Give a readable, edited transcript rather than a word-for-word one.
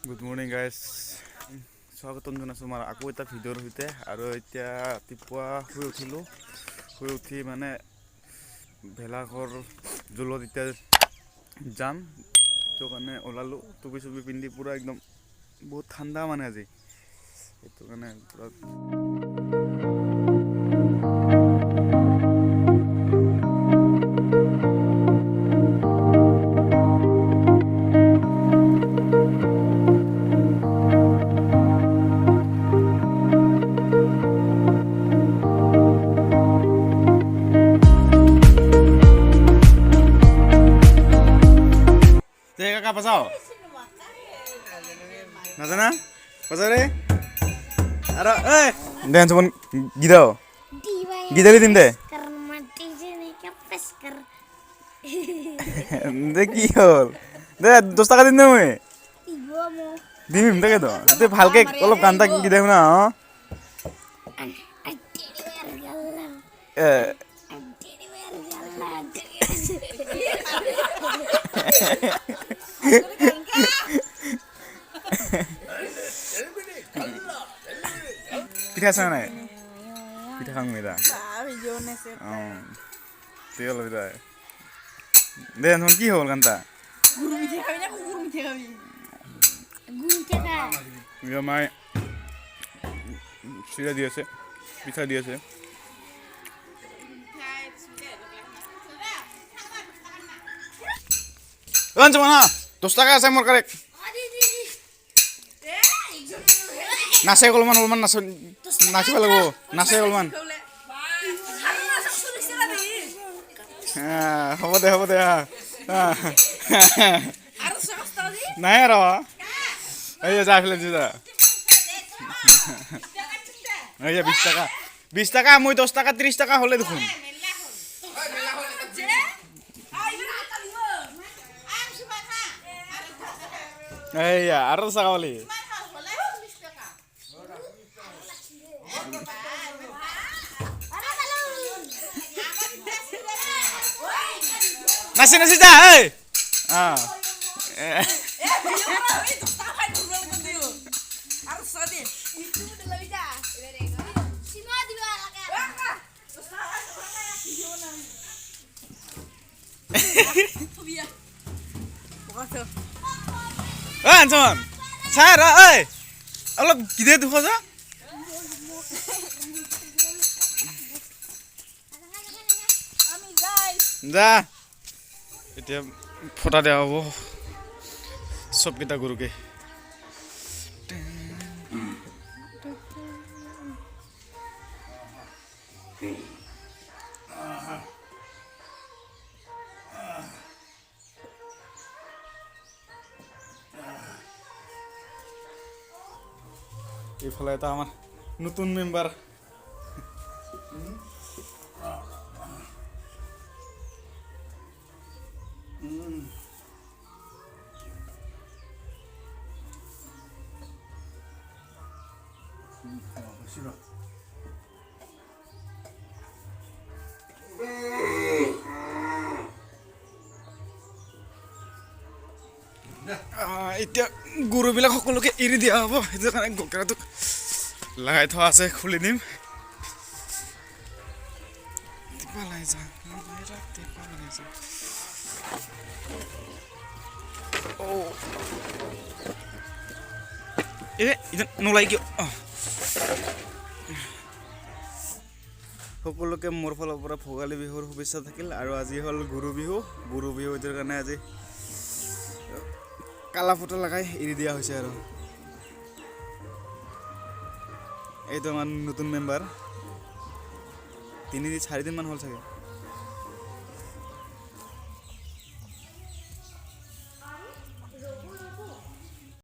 Good morning guys, স্বাগতম জনাইছোঁ আমাৰ আকৌ এটা ভিডিঅ'ৰ সৈতে। আৰু এতিয়া ৰাতিপুৱা শুই উঠি মানে ভেলাঘৰ জুলত এতিয়া যাম, সেইটো কাৰণে ওলালোঁ। টুপি চুপি পিন্ধি পূৰা একদম বহুত ঠাণ্ডা মানে আজি, সেইটো কাৰণে পূৰা kakak pasal? Nasana? Pasal deh? Ada, dan cuman gitu. Gitu di tim deh. Deh kiyol. Deh, 10 টাকা দিন মই। দিম তাকে তো। তে ভালকে অলপ গানটা গীতে শুনা হ। পিঠা আছে নাই? পিঠা খাম এটা। তেল এটা। দে এখন কি হ'ল গানটা? গুৰু মিঠে খাবি না কুকুৰ মিঠে খাবি? গুৰু মিঠে খা। মাই চিৰা দি আছে, পিঠা দি আছে। Mana? 10 টাকা আছে মোৰ কাৰেক। নাচে অলমান নাচিব লাগিব, নাচে অলমান। হ'ব দে নাই আৰু এই যা ফেলে যা। এই 20 টাকা মই 10 টাকা 30 টাকা হ'লে দেখোন। এইয়া আৰু চাকালি নাচি যা এই Anson, Sarah, oi, অলপ গিয়ে দেখো যা। যা এতিয়া ফটা দেওয়া হব সবকেইটা গৰুকে। এইফালে এটা আমাৰ নতুন মেম্বাৰ এতিয়া গৰুবিলাক সকলোকে এৰি দিয়া হ'ব, সেইটো কাৰণে গকেৰাটোক লগাই থোৱা আছে, খুলি দিম। নোলাই কিয়? সকলোকে মোৰ ফালৰ পৰা ভোগালী বিহুৰ শুভেচ্ছা থাকিল। আৰু আজি হ'ল গৰু বিহু, এইটোৰ কাৰণে আজি কালা ফটো লগাই এৰি দিয়া হৈছে। আৰু এইটো আমাৰ নতুন মেম্বাৰ, 3-4 দিন মান হ'ল চাগে।